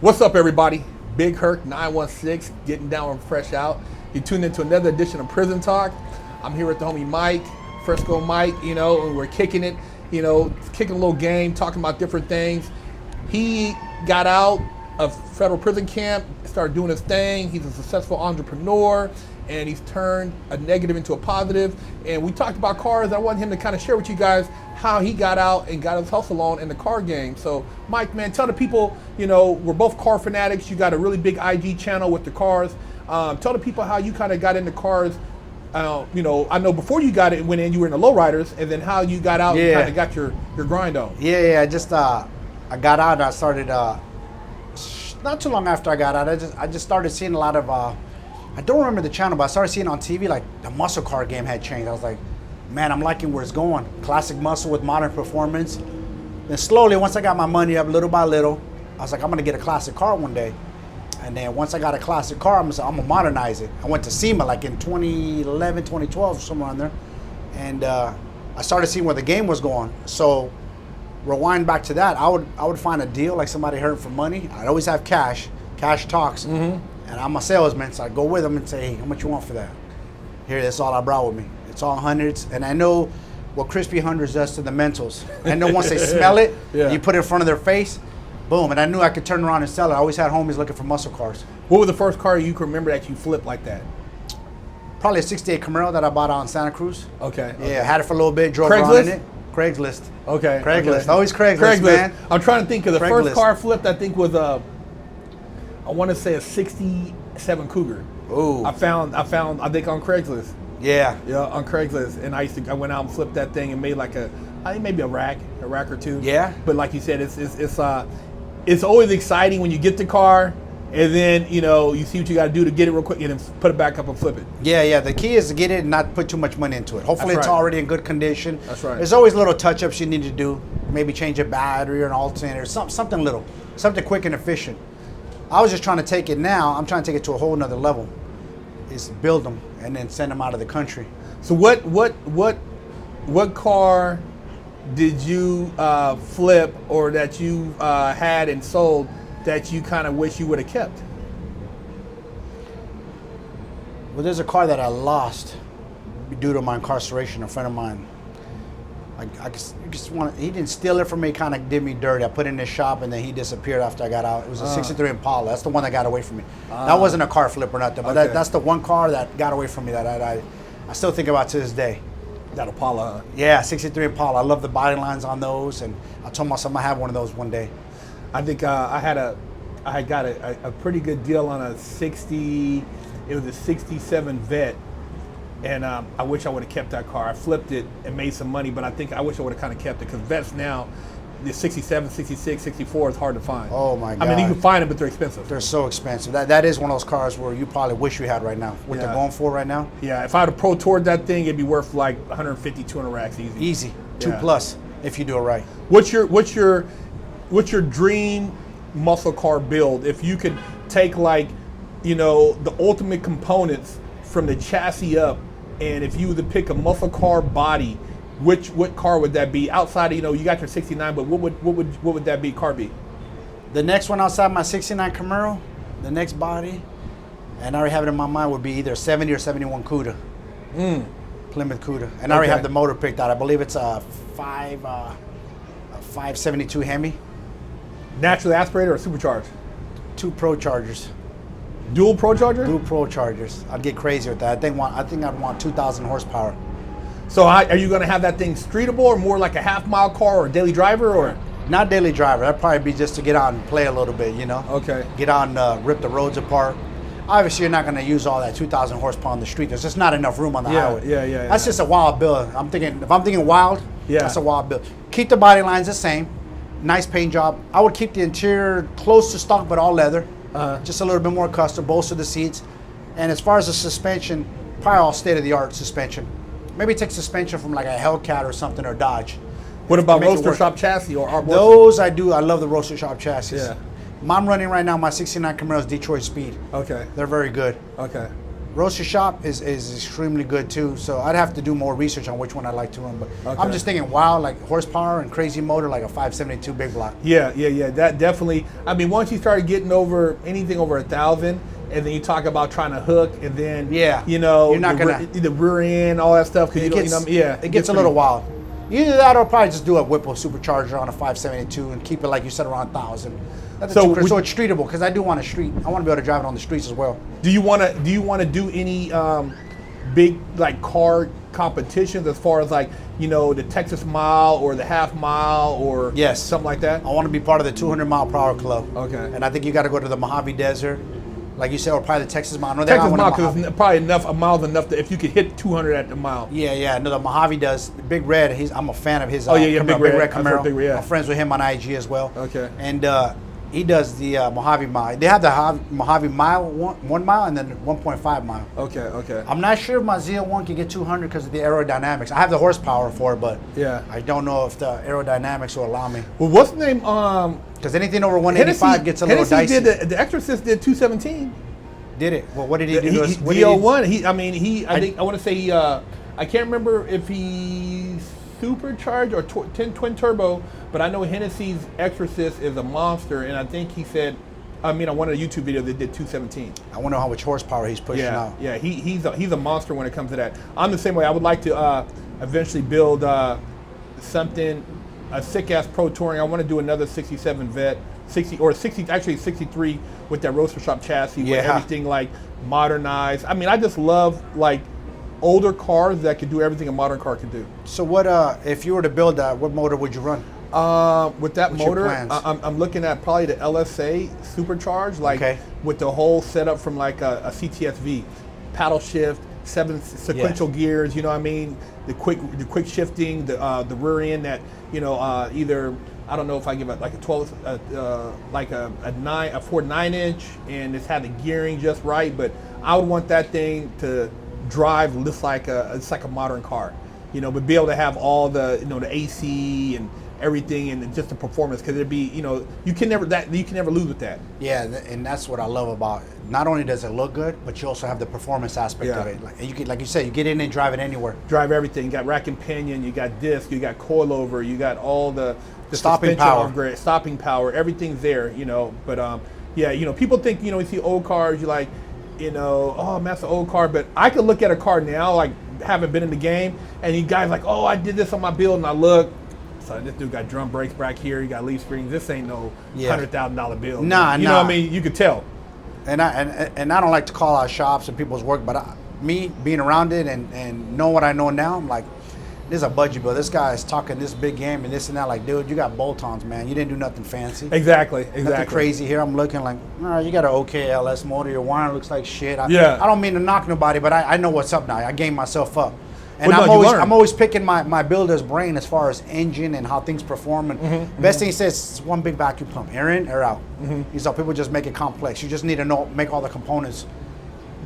What's up, everybody? Big Herc 916, getting down and fresh out. You tuned into another edition of Prison Talk. I'm here with the homie Mike, Frisco Mike, and we're kicking it, kicking a little game, talking about different things. He got out of federal prison camp, started doing his thing. He's a successful entrepreneur, and he's turned a negative into a positive. And we talked about cars. I want him to kind of share with you guys how he got out and got his hustle on in the car game. So, Mike, man, tell the people, we're both car fanatics. You got a really big IG channel with the cars. Tell the people how you kind of got into cars. I know before you got it, went in, you were in the lowriders, and then how you got out and kind of got your grind on. Yeah. I got out and I started, not too long after I got out, I just started seeing a lot of, I don't remember the channel, but I started seeing on TV, like, the muscle car game had changed. I was like, man, I'm liking where it's going. Classic muscle with modern performance. Then slowly, once I got my money up little by little, I was like, I'm gonna get a classic car one day. And then once I got a classic car, I'm gonna modernize it. I went to SEMA like in 2011, 2012, somewhere on there. And I started seeing where the game was going. So rewind back to that, I would find a deal, like somebody hurting for money. I'd always have cash. Cash talks. Mm-hmm. And I'm a salesman, so I'd go with them and say, hey, how much you want for that? Here, that's all I brought with me. It's all hundreds, and I know what crispy hundreds does to the mentals. I know once they smell it, you put it in front of their face, boom, and I knew I could turn around and sell it. I always had homies looking for muscle cars. What was the first car you can remember that you flipped like that? Probably a 68 Camaro that I bought out in Santa Cruz. Okay. Yeah, had it for a little bit, drove around in it. Craigslist. Okay. Craigslist. Okay. Always Craigslist, man. I'm trying to think of the first car flipped, I think was I want to say a 67 Cougar. Ooh. I found I think on Craigslist. Yeah. Yeah, on Craigslist. And I went out and flipped that thing and made like I think maybe a rack or two. Yeah. But like you said, it's always exciting when you get the car and then, you see what you got to do to get it real quick and then put it back up and flip it. Yeah. The key is to get it and not put too much money into it. Hopefully it's already in good condition. That's right. There's always little touch-ups you need to do. Maybe change a battery or an alternator, something little, something quick and efficient. I was just trying to take it now. I'm trying to take it to a whole nother level. Is build them and then send them out of the country. So what car did you flip or that you had and sold that you kind of wish you would have kept? Well, there's a car that I lost due to my incarceration. A friend of mine, he didn't steal it from me, kind of did me dirty. I put it in his shop and then he disappeared after I got out. It was a 63 Impala. That's the one that got away from me. That wasn't a car flip or nothing, but that's the one car that got away from me that I still think about to this day. That Impala, huh? Yeah, 63 Impala. I love the body lines on those, and I told myself I'm gonna have one of those one day. I think I had got a pretty good deal on a 60. It was a 67 Vet. And I wish I would have kept that car. I flipped it and made some money, but I wish I would have kind of kept it because Vets now, the 67, 66, 64 is hard to find. Oh my God. I mean, you can find them, but they're expensive. They're so expensive. That is one of those cars where you probably wish you had right now. What they're going for right now? Yeah, if I had a Pro Toured that thing, it'd be worth like 150, 200 racks easy. Easy. 2+ if you do it right. What's your dream muscle car build? If you could take the ultimate components from the chassis up, and if you were to pick a muscle car body, what car would that be? Outside of, you got your 69, but what would that car be? The next one outside my 69 Camaro, the next body, and I already have it in my mind, would be either 70 or 71 Cuda. Plymouth Cuda. And I already have the motor picked out. I believe it's a 572 Hemi. Naturally aspirated or supercharged? 2 Pro Chargers. Dual Pro Charger? Dual Pro Chargers. I'd get crazy with that. I think I'd want 2,000 horsepower. So are you going to have that thing streetable or more like a half-mile car or daily driver or? Not daily driver. That'd probably be just to get out and play a little bit, Okay. Get out and rip the roads apart. Obviously, you're not going to use all that 2,000 horsepower on the street. There's just not enough room on the highway. Yeah. That's just a wild build. If I'm thinking wild, that's a wild build. Keep the body lines the same. Nice paint job. I would keep the interior close to stock, but all leather. Just a little bit more custom, bolster the seats. And as far as the suspension, probably all state-of-the-art suspension. Maybe take suspension from like a Hellcat or something, or Dodge. What about roaster shop chassis or Arborson? Those I do. I love the roaster shop chassis. Yeah. I'm running right now my 69 Camaro's Detroit Speed. Okay. They're very good. Okay. Roaster Shop is extremely good too. So I'd have to do more research on which one I like to run. But Okay. I'm just thinking, wow, like horsepower and crazy motor, like a 572 big block. Yeah. That definitely. I mean, once you started getting over anything over 1,000, and then you talk about trying to hook, and then you know, you're not gonna the rear end, all that stuff. Because it gets a little wild. Either that, or probably just do a Whipple supercharger on a 572 and keep it like you said around 1,000. So it's streetable, because I do want a street. I want to be able to drive it on the streets as well. Do you want to do any big like car competitions as far as like, you know, the Texas Mile or the Half Mile or something like that? I want to be part of the 200 mile per hour club. Okay. And I think you got to go to the Mojave Desert, like you said, or probably the Texas Mile. No, Texas Mile, because it's probably a mile's enough to, if you could hit 200 at the mile. Yeah. No, the Mojave does. Big Red. I'm a fan of his. Big Red Camaro. Big Red, yeah. I'm friends with him on IG as well. Okay. And he does the Mojave Mile. They have the Mojave Mile, 1 mile, and then 1.5 mile. Okay. I'm not sure if my ZL1 can get 200 because of the aerodynamics. I have the horsepower for it, but I don't know if the aerodynamics will allow me. Well, what's the name? Because anything over 185 gets a little dicey. The Exorcist did 217. Did it? Well, what did he do? ZL1. I want to say I can't remember if he's supercharged or twin turbo, but I know Hennessy's Exorcist is a monster, and I think he said, I wanted a YouTube video that did 217. I wonder how much horsepower he's pushing out. Yeah, he's a monster when it comes to that. I'm the same way. I would like to eventually build a sick ass pro touring. I want to do another 67 Vet, 63 with that Roaster Shop chassis with everything like modernized. I just love like older cars that could do everything a modern car could do. So what if you were to build that, what motor would you run? With that motor, I'm looking at probably the LSA supercharged, like with the whole setup from like a CTSV, paddle shift, 7 sequential gears. You know what I mean? The quick shifting, the rear end that either, I don't know if I give it like a 12, like a 4 9-inch, and it's had the gearing just right. But I would want that thing to drive just like it's like a modern car, but be able to have all the the AC and everything and just the performance, because it'd be you can never lose with that. Yeah, and that's what I love about it. Not only does it look good, but you also have the performance aspect of it. Like you said, you get in and drive it anywhere. Drive everything. You got rack and pinion, you got disc, you got coilover, you got all the stopping power, everything's there. But people think you see old cars, you like, oh, that's an old car. But I could look at a car now, like haven't been in the game, and you guys like, oh, I did this on my build, and I look. So this dude got drum brakes back here. He got leaf springs. This ain't no $100,000 build. Nah. You know what I mean? You could tell. And I don't like to call out shops and people's work, but me being around it and know what I know now, I'm like, this is a budget bill. This guy is talking this big game and this and that. Like, dude, you got bolt-ons, man. You didn't do nothing fancy. Exactly. Nothing crazy here. I'm looking like, all right, you got an okay LS motor. Your wiring looks like shit. I don't mean to knock nobody, but I know what's up now. I game myself up. And I'm always picking my builder's brain as far as engine and how things perform. And best thing he says is one big vacuum pump, air in, air out. He's like, people just make it complex. You just need to make all the components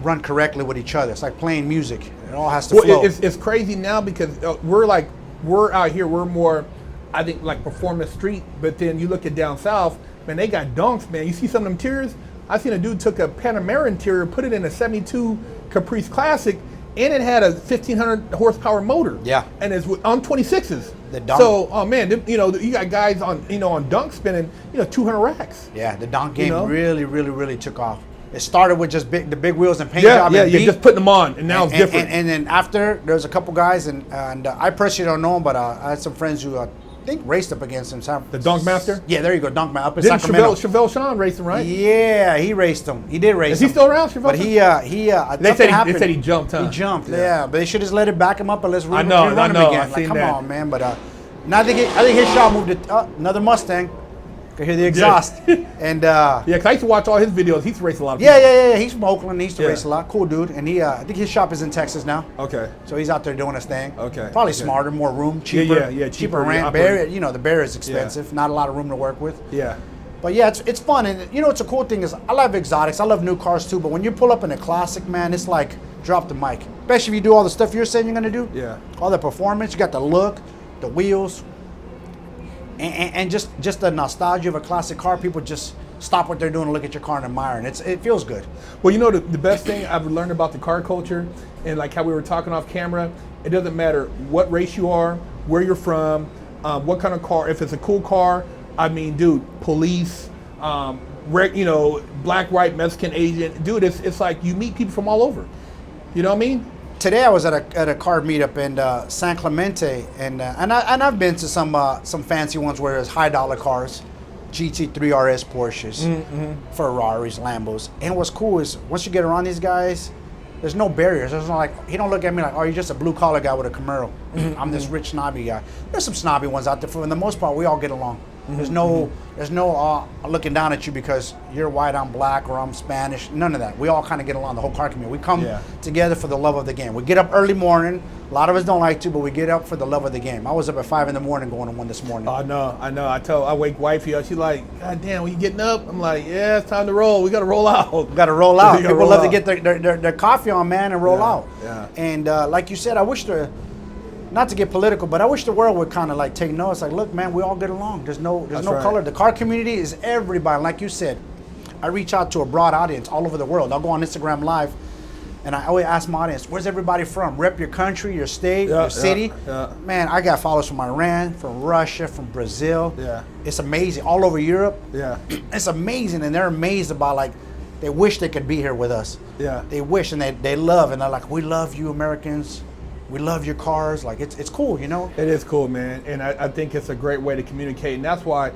run correctly with each other. It's like playing music. It all has to flow. It's crazy now because we're out here. We're more, I think, like performance street. But then you look at down south, man, they got donks, man. You see some of them interiors. I seen a dude took a Panamera interior, put it in a '72 Caprice Classic, and it had a 1,500 horsepower motor. Yeah. And it's on 26s. The donk. So, oh man, you got guys on dunk spinning 200 racks. Yeah, the donk game really took off. It started with just the big wheels and paint job. Yeah, you're just putting them on, and now it's different. And then after, there's a couple guys, and I personally don't know them, but I had some friends who I think raced up against him. The Dunk Master? Yeah, there you go, Dunk Master up in Sacramento. Chevelle Sean raced him, right? Yeah, he raced him. He did race him. Is he still around, Chevelle? But they said he jumped, huh? He jumped, yeah. But they should just let it back him up and let's rerun him again. Like, come on, man. But I think his shot moved it. Another Mustang. Could hear the exhaust. And because I used to watch all his videos. He used to race a lot of people. Yeah. He's from Oakland. He used to race a lot. Cool dude. And he, I think his shop is in Texas now. Okay. So he's out there doing his thing. Okay. Probably smarter, more room, cheaper. Yeah, cheaper rent. The Bear is expensive. Not a lot of room to work with. Yeah. But yeah, it's fun. And it's a cool thing is I love exotics. I love new cars too. But when you pull up in a classic, man, it's like drop the mic. Especially if you do all the stuff you're saying you're gonna do. Yeah. All the performance. You got the look, the wheels. And just the nostalgia of a classic car, people just stop what they're doing and look at your car and admire, and it feels good. Well, you know, the best thing I've learned about the car culture, and like how we were talking off camera, it doesn't matter what race you are, where you're from, what kind of car. If it's a cool car, I mean, dude, police, you know, black, white, Mexican, Asian, dude, it's like you meet people from all over. You know what I mean? Today I was at a car meetup in San Clemente, and I've been to some fancy ones where there's high dollar cars, GT3 RS Porsches, Ferraris, Lambos. And what's cool is once you get around these guys, there's no barriers. There's no like, he don't look at me like, oh, you're just a blue collar guy with a Camaro. I'm this rich snobby guy. There's some snobby ones out there. For the most part, we all get along. There's no looking down at you because you're white, I'm black, or I'm Spanish. None of that. We all kind of get along, the whole car community. We come together for the love of the game. We get up early morning. A lot of us don't like to, but we get up for the love of the game. I was up at 5 in the morning going to one this morning. I know. I wake wifey up. She's like, God damn, when you getting up? I'm like, yeah, it's time to roll. We got to roll out. We got to roll out. People love to get their coffee on, man, and roll out. Yeah. And like you said, I wish not to get political, but I wish the world would kind of like take notice. Like, look, man, we all get along. There's no color. The car community is everybody. Like you said, I reach out to a broad audience all over the world. I'll go on Instagram Live, and I always ask my audience, where's everybody from? Rep your country, your state, your city. Man, I got followers from Iran, from Russia, from Brazil. Yeah. It's amazing. All over Europe. Yeah. It's amazing, and they're amazed about, like, they wish they could be here with us. Yeah. They wish, and they love, and they're like, we love you, Americans. We love your cars. Like, it's cool, you know? It is cool, man. And I think it's a great way to communicate. And that's why,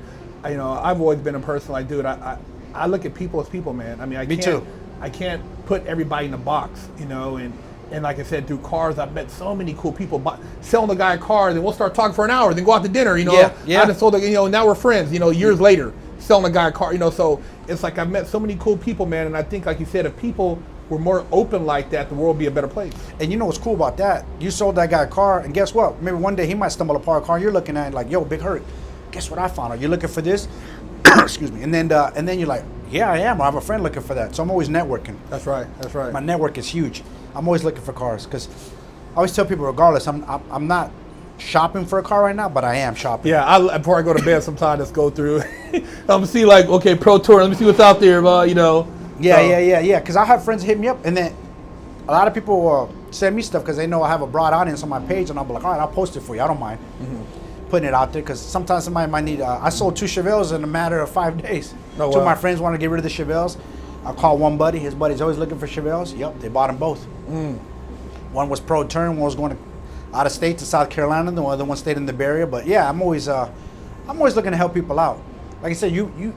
you know, I've always been a person like, dude, I look at people as people, man. I mean, I can't put everybody in a box, you know, and like I said, through cars, I've met so many cool people. Selling the guy a car, then we'll start talking for an hour, then go out to dinner, you know. Yeah. I just sold, you know, now we're friends, you know, years later, selling a guy a car, you know. So it's like I've met so many cool people, man. And I think, like you said, if people were more open like that, the world would be a better place. And you know what's cool about that? You sold that guy a car, and guess what? Maybe one day he might stumble upon a car you're looking at, like, yo, Big Herc, guess what I found? Are you looking for this? Excuse me. And then you're like, yeah, I am. I have a friend looking for that. So I'm always networking. That's right. That's right. My network is huge. I'm always looking for cars because I always tell people, regardless, I'm not shopping for a car right now, but I am shopping. Yeah, before I go to bed, sometimes just go through. I'm gonna see, like, okay, Pro Tour. Let me see what's out there, you know. Yeah. Because I have friends hit me up, and then a lot of people send me stuff because they know I have a broad audience on my page, and I'll be like, all right, I'll post it for you. I don't mind putting it out there because sometimes somebody might need. I sold 2 Chevelles in a matter of 5 days. Oh, Two wow. of my friends wanted to get rid of the Chevelles. I called one buddy. His buddy's always looking for Chevelles. Yep, they bought them both. One was pro turn. One was going out of state to South Carolina. The other one stayed in the Bay Area. But yeah, I'm always looking to help people out. Like I said,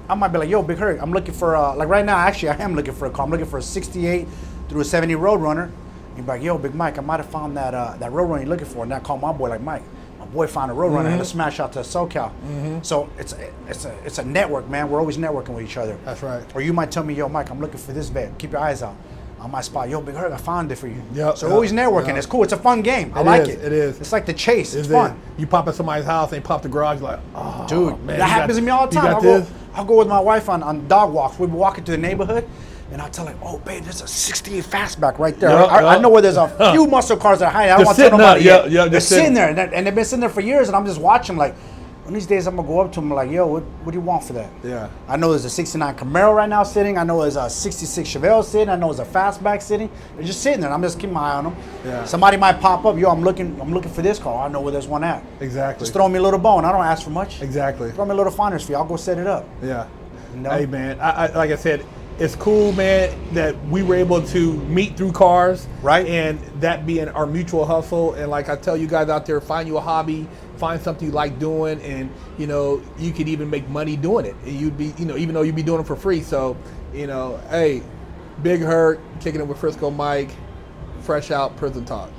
I might be like, yo, Big Herc, I'm looking for, like right now, actually, I am looking for a car. I'm looking for a 68 through a 70 Roadrunner. You'd be like, yo, Big Mike, I might have found that Roadrunner you're looking for. And I call my boy, like, Mike, my boy found a Roadrunner. I had to smash out to SoCal. So it's a network, man. We're always networking with each other. That's right. Or you might tell me, yo, Mike, I'm looking for this vet. Keep your eyes out. On my spot, yo, Big Herc, I found it for you. So always networking. It's cool. It's a fun game. I like it. It is. It's like the chase. It's fun. You pop in somebody's house and you pop the garage, like, oh, dude, man, that happens to me all the time. I'll go with my wife on dog walks. We'll be walking through the neighborhood, and I'll tell her, oh, babe, there's a 68 Fastback right there. I know where there's a few muscle cars that are hiding. I don't want to tell nobody yet. They're sitting there, and they've been sitting there for years, and I'm just watching like, one of these days I'm going to go up to them like, yo, what do you want for that? Yeah. I know there's a 69 Camaro right now sitting. I know there's a 66 Chevelle sitting. I know there's a Fastback sitting. They're just sitting there, and I'm just keeping my eye on them. Yeah. Somebody might pop up, yo, I'm looking for this car. I know where there's one at. Exactly. Just throw me a little bone. I don't ask for much. Exactly. Throw me a little finder's fee. I'll go set it up. Yeah. You know? Hey, man, I like I said, it's cool, man, that we were able to meet through cars. Right. And that being our mutual hustle. And like I tell you guys out there, find you a hobby, find something you like doing, and, you know, you could even make money doing it. And you'd be, you know, even though you'd be doing it for free. So, you know, hey, Big Herc, kicking it with Frisco Mike, fresh out Prison Talk.